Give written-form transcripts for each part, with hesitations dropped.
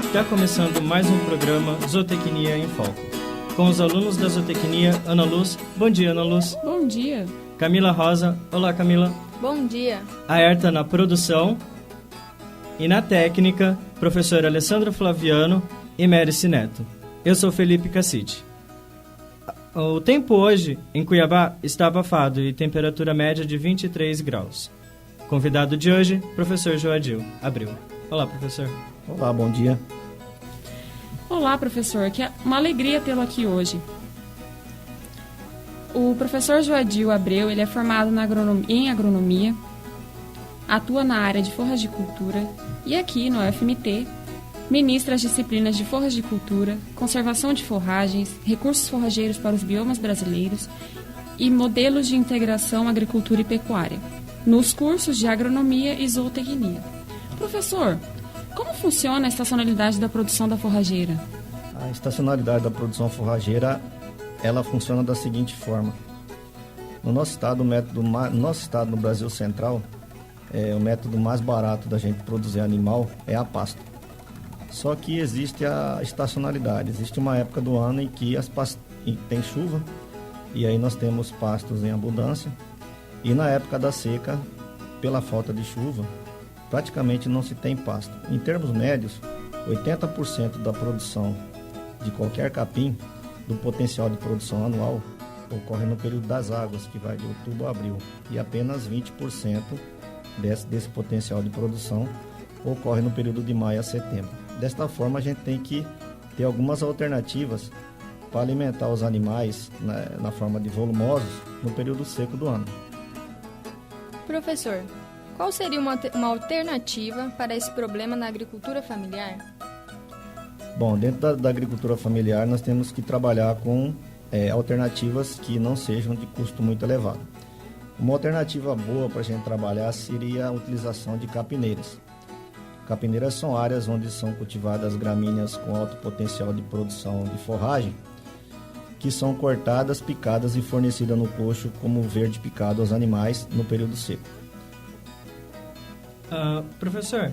Está começando mais um programa Zootecnia em Foco. Com os alunos da Zootecnia, Ana Luz. Bom dia, Ana Luz. Bom dia. Camila Rosa. Olá, Camila. Bom dia. Aerta na produção. E na técnica, professor Alessandro Flaviano e Mérici Neto. Eu sou Felipe Cassiti. O tempo hoje, em Cuiabá, está abafado e temperatura média de 23 graus. Convidado de hoje, professor Joadil Abreu. Olá, professor. Olá, bom dia. Olá, professor. Que é uma alegria tê-lo aqui hoje. O professor Joadil Abreu, ele é formado em agronomia, atua na área de forragicultura e aqui no UFMT ministra as disciplinas de forragicultura, conservação de forragens, recursos forrageiros para os biomas brasileiros e modelos de integração agricultura e pecuária, nos cursos de agronomia e zootecnia. Professor, como funciona a estacionalidade da produção da forrageira? A estacionalidade da produção forrageira, ela funciona da seguinte forma. No nosso estado, no Brasil Central, o método mais barato da gente produzir animal é a pasto. Só que existe a estacionalidade, existe uma época do ano em que tem chuva, e aí nós temos pastos em abundância, e na época da seca, pela falta de chuva, praticamente não se tem pasto. Em termos médios, 80% da produção de qualquer capim, do potencial de produção anual, ocorre no período das águas, que vai de outubro a abril, e apenas 20% desse potencial de produção ocorre no período de maio a setembro. Desta forma, a gente tem que ter algumas alternativas para alimentar os animais na forma de volumosos no período seco do ano. Professor, qual seria uma alternativa para esse problema na agricultura familiar? Bom, dentro da agricultura familiar, nós temos que trabalhar com alternativas que não sejam de custo muito elevado. Uma alternativa boa para a gente trabalhar seria a utilização de capineiras. Capineiras são áreas onde são cultivadas gramíneas com alto potencial de produção de forragem, que são cortadas, picadas e fornecidas no coxo como verde picado aos animais no período seco. Professor,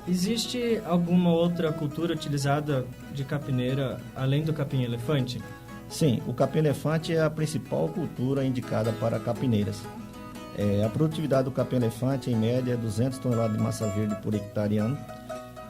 existe alguma outra cultura utilizada de capineira além do capim-elefante? Sim, o capim-elefante é a principal cultura indicada para capineiras. A produtividade do capim-elefante, em média, é 200 toneladas de massa verde por hectare ano,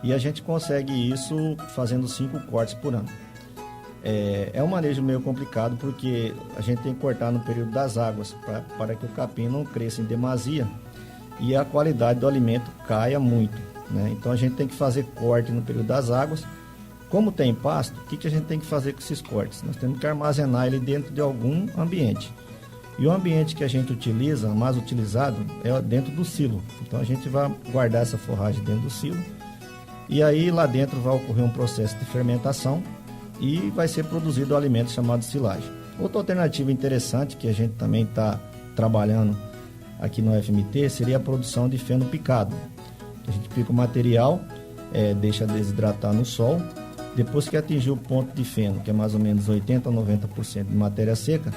e a gente consegue isso fazendo 5 cortes por ano. É um manejo meio complicado porque a gente tem que cortar no período das águas para que o capim não cresça em demasia e a qualidade do alimento caia muito, né? Então a gente tem que fazer corte no período das águas. Como tem pasto, o que a gente tem que fazer com esses cortes? Nós temos que armazenar ele dentro de algum ambiente. E o ambiente que a gente utiliza, mais utilizado, é dentro do silo. Então a gente vai guardar essa forragem dentro do silo. E aí lá dentro vai ocorrer um processo de fermentação e vai ser produzido o alimento chamado silagem. Outra alternativa interessante que a gente também está trabalhando aqui no FMT seria a produção de feno picado. A gente pica o material, deixa desidratar no sol. Depois que atingir o ponto de feno, que é mais ou menos 80% a 90% de matéria seca,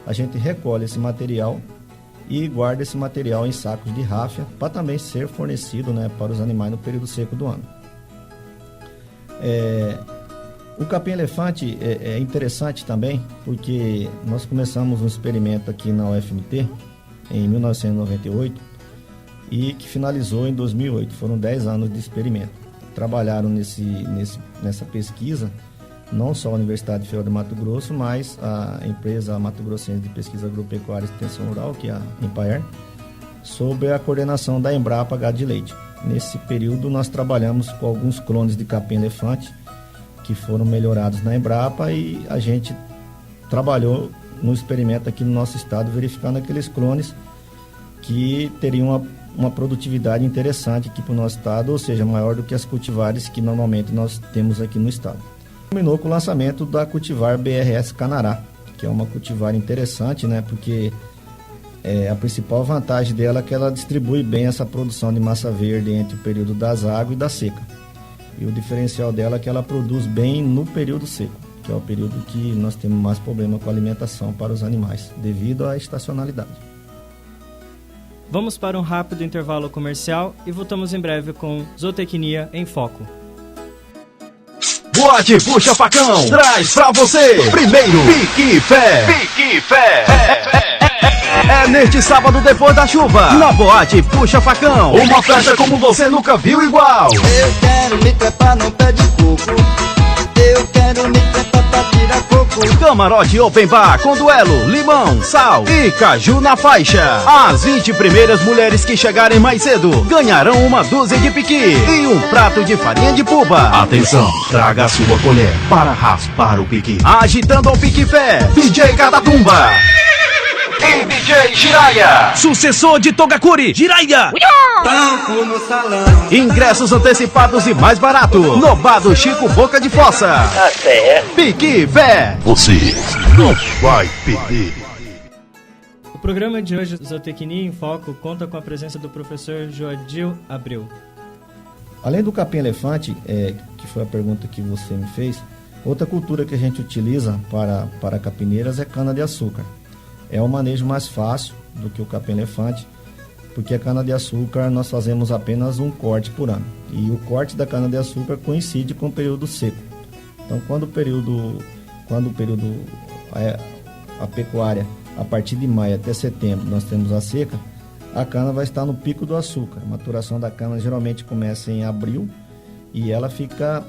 a gente recolhe esse material e guarda esse material em sacos de ráfia para também ser fornecido, né, para os animais no período seco do ano. O capim-elefante é interessante também porque nós começamos um experimento aqui na UFMT em 1998 e que finalizou em 2008. Foram 10 anos de experimento. Trabalharam nessa pesquisa não só a Universidade Federal de Mato Grosso, mas a empresa Mato Grossense de Pesquisa Agropecuária e Extensão Rural, que é a Empaer, sob a coordenação da Embrapa Gado de Leite. Nesse período nós trabalhamos com alguns clones de capim-elefante que foram melhorados na Embrapa e a gente trabalhou no experimento aqui no nosso estado, verificando aqueles clones que teriam uma produtividade interessante aqui para o nosso estado, ou seja, maior do que as cultivares que normalmente nós temos aqui no estado. Terminou com o lançamento da cultivar BRS Canará, que é uma cultivar interessante, né? Porque a principal vantagem dela é que ela distribui bem essa produção de massa verde entre o período das águas e da seca. E o diferencial dela é que ela produz bem no período seco, que é o período que nós temos mais problema com a alimentação para os animais, devido à estacionalidade. Vamos para um rápido intervalo comercial e voltamos em breve com Zootecnia em Foco. Boate Puxa Facão traz pra você primeiro Pique Fé. Pique Fé. É neste sábado depois da chuva, na Boate Puxa Facão. Uma festa como você nunca viu igual. Eu quero me trepar no pé de coco. Eu quero me trepar pra tirar coco. Camarote Open Bar com duelo, limão, sal e caju na faixa. As 20 primeiras mulheres que chegarem mais cedo ganharão uma dúzia de piqui e um prato de farinha de puba. Atenção, traga a sua colher para raspar o piqui. Agitando ao Pique Fé, DJ Catatumba e DJ Jiraya, sucessor de Togakuri, Jiraya. Tampo no salão. Ingressos antecipados e mais barato no bar do Chico Boca de Fossa. Pique Fé. Você não vai perder. O programa de hoje, Zootecnia em Foco, conta com a presença do professor Joadil Abreu. Além do capim-elefante, que foi a pergunta que você me fez, outra cultura que a gente utiliza para capineiras é cana-de-açúcar. É um manejo mais fácil do que o capim-elefante, porque a cana-de-açúcar nós fazemos apenas um corte por ano. E o corte da cana-de-açúcar coincide com o período seco. Então, quando o período a pecuária, a partir de maio até setembro, nós temos a seca, a cana vai estar no pico do açúcar. A maturação da cana geralmente começa em abril e ela fica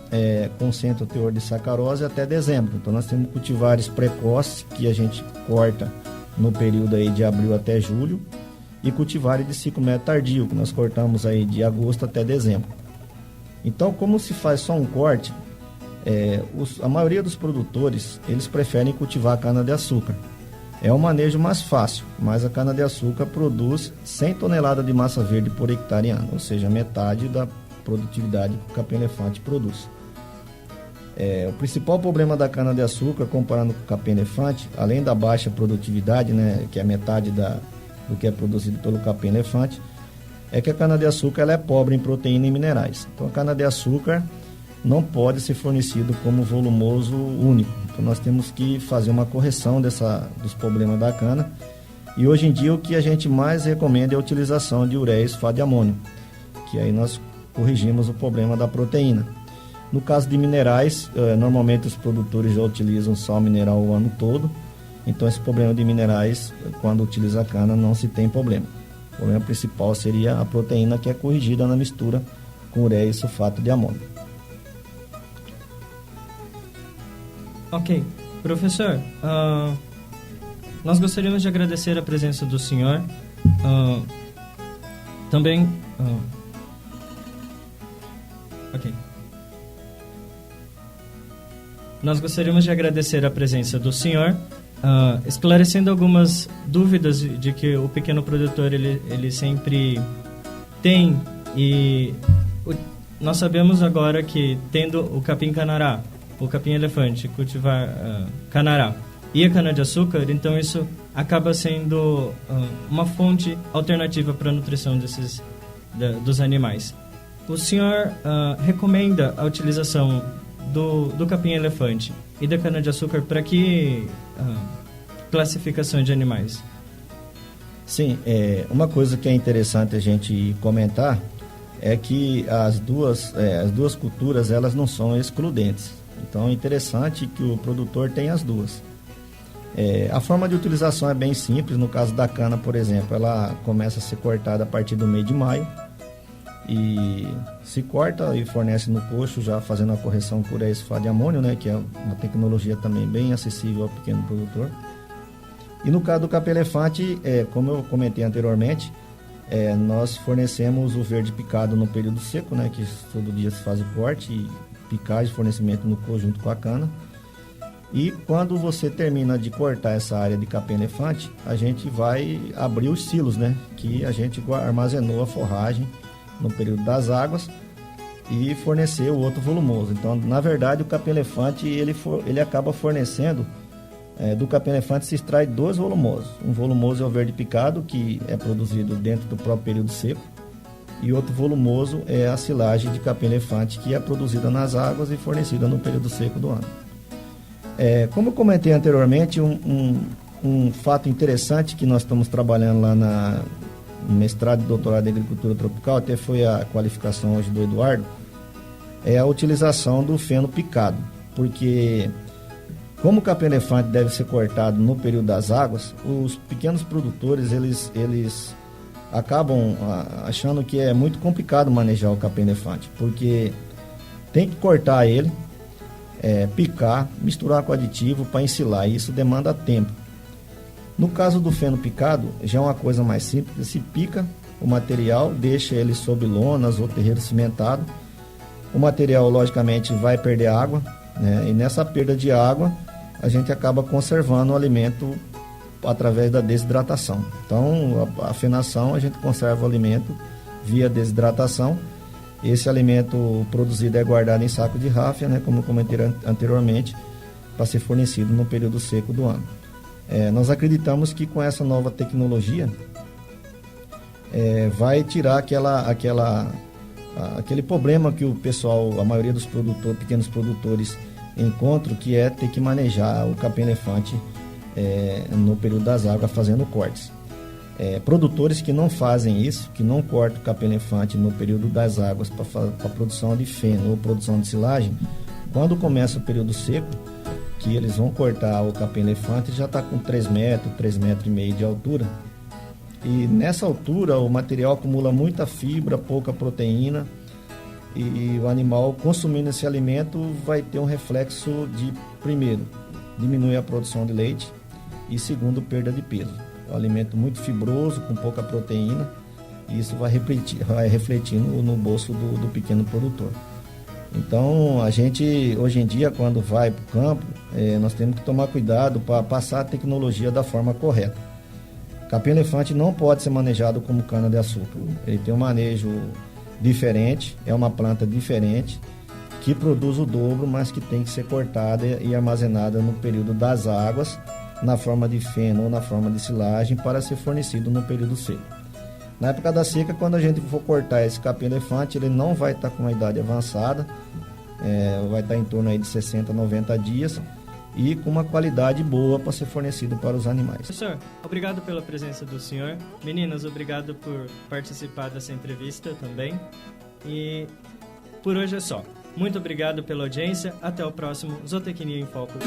concentra o teor de sacarose até dezembro. Então, nós temos cultivares precoces que a gente corta no período aí de abril até julho, e cultivares de ciclo médio tardio, que nós cortamos aí de agosto até dezembro. Então, como se faz só um corte, a maioria dos produtores, eles preferem cultivar a cana-de-açúcar. É um manejo mais fácil, mas a cana-de-açúcar produz 100 toneladas de massa verde por hectare ano, ou seja, metade da produtividade que o capim-elefante produz. O principal problema da cana-de-açúcar, comparando com o capim-elefante, além da baixa produtividade, né, que é metade do que é produzido pelo capim-elefante, é que a cana-de-açúcar ela é pobre em proteína e minerais. Então, a cana-de-açúcar não pode ser fornecido como volumoso único. Então, nós temos que fazer uma correção dos problemas da cana. E hoje em dia, o que a gente mais recomenda é a utilização de ureia e sulfato de amônio, que aí nós corrigimos o problema da proteína. No caso de minerais, normalmente os produtores já utilizam sal mineral o ano todo. Então, esse problema de minerais, quando utiliza a cana, não se tem problema. O problema principal seria a proteína, que é corrigida na mistura com ureia e sulfato de amônio. Ok. Professor, nós gostaríamos de agradecer a presença do senhor. Também... ok. Nós gostaríamos de agradecer a presença do senhor, esclarecendo algumas dúvidas de que o pequeno produtor ele sempre tem, e nós sabemos agora que, tendo o capim-canará, o capim-elefante, cultivar canará e a cana-de-açúcar, então isso acaba sendo uma fonte alternativa para a nutrição dos animais. O senhor recomenda a utilização do capim-elefante e da cana-de-açúcar para que classificação de animais? Sim, uma coisa que é interessante a gente comentar é que as duas culturas elas não são excludentes. Então é interessante que o produtor tenha as duas. A forma de utilização é bem simples. No caso da cana, por exemplo, ela começa a ser cortada a partir do mês de maio e se corta e fornece no coxo, já fazendo a correção por ureia e sulfato de amônio, né, que é uma tecnologia também bem acessível ao pequeno produtor. E no caso do capim-elefante, como eu comentei anteriormente, nós fornecemos o verde picado no período seco, né, que todo dia se faz o corte e picagem, fornecimento no coxo junto com a cana. E quando você termina de cortar essa área de capim-elefante, a gente vai abrir os silos, né, que a gente armazenou a forragem no período das águas e fornecer o outro volumoso. Então, na verdade, o capim-elefante ele acaba fornecendo, do capim-elefante se extrai 2 volumosos. Um volumoso é o verde picado, que é produzido dentro do próprio período seco, e outro volumoso é a silagem de capim-elefante, que é produzida nas águas e fornecida no período seco do ano. Como eu comentei anteriormente, um fato interessante que nós estamos trabalhando lá no mestrado e doutorado em agricultura tropical, até foi a qualificação hoje do Eduardo, é a utilização do feno picado, porque como o capim-elefante deve ser cortado no período das águas, os pequenos produtores eles acabam achando que é muito complicado manejar o capim-elefante, porque tem que cortar ele, picar, misturar com aditivo para ensilar, e isso demanda tempo. No caso do feno picado, já é uma coisa mais simples, se pica o material, deixa ele sob lonas ou terreiro cimentado. O material, logicamente, vai perder água, né? E nessa perda de água, a gente acaba conservando o alimento através da desidratação. Então, a fenação, a gente conserva o alimento via desidratação. Esse alimento produzido é guardado em saco de ráfia, né? Como eu comentei anteriormente, para ser fornecido no período seco do ano. Nós acreditamos que com essa nova tecnologia, vai tirar aquele problema que o pessoal, a maioria dos pequenos produtores encontram, que é ter que manejar o capim-elefante no período das águas fazendo cortes. Produtores que não fazem isso, que não cortam o capim-elefante no período das águas para produção de feno ou produção de silagem, quando começa o período seco, que eles vão cortar o capim-elefante, já está com 3 metros, 3,5 metros de altura. E nessa altura o material acumula muita fibra, pouca proteína, e o animal consumindo esse alimento vai ter um reflexo de, primeiro, diminuir a produção de leite e, segundo, perda de peso. É um alimento muito fibroso, com pouca proteína, e isso vai refletir no bolso do pequeno produtor. Então, a gente, hoje em dia, quando vai para o campo, nós temos que tomar cuidado para passar a tecnologia da forma correta. Capim-elefante não pode ser manejado como cana-de-açúcar. Ele tem um manejo diferente, é uma planta diferente, que produz o dobro, mas que tem que ser cortada e armazenada no período das águas, na forma de feno ou na forma de silagem, para ser fornecido no período seco. Na época da seca, quando a gente for cortar esse capim-elefante, ele não vai estar com uma idade avançada, vai estar em torno aí de 60, 90 dias, e com uma qualidade boa para ser fornecido para os animais. Professor, obrigado pela presença do senhor. Meninas, obrigado por participar dessa entrevista também. E por hoje é só. Muito obrigado pela audiência. Até o próximo Zootecnia em Foco.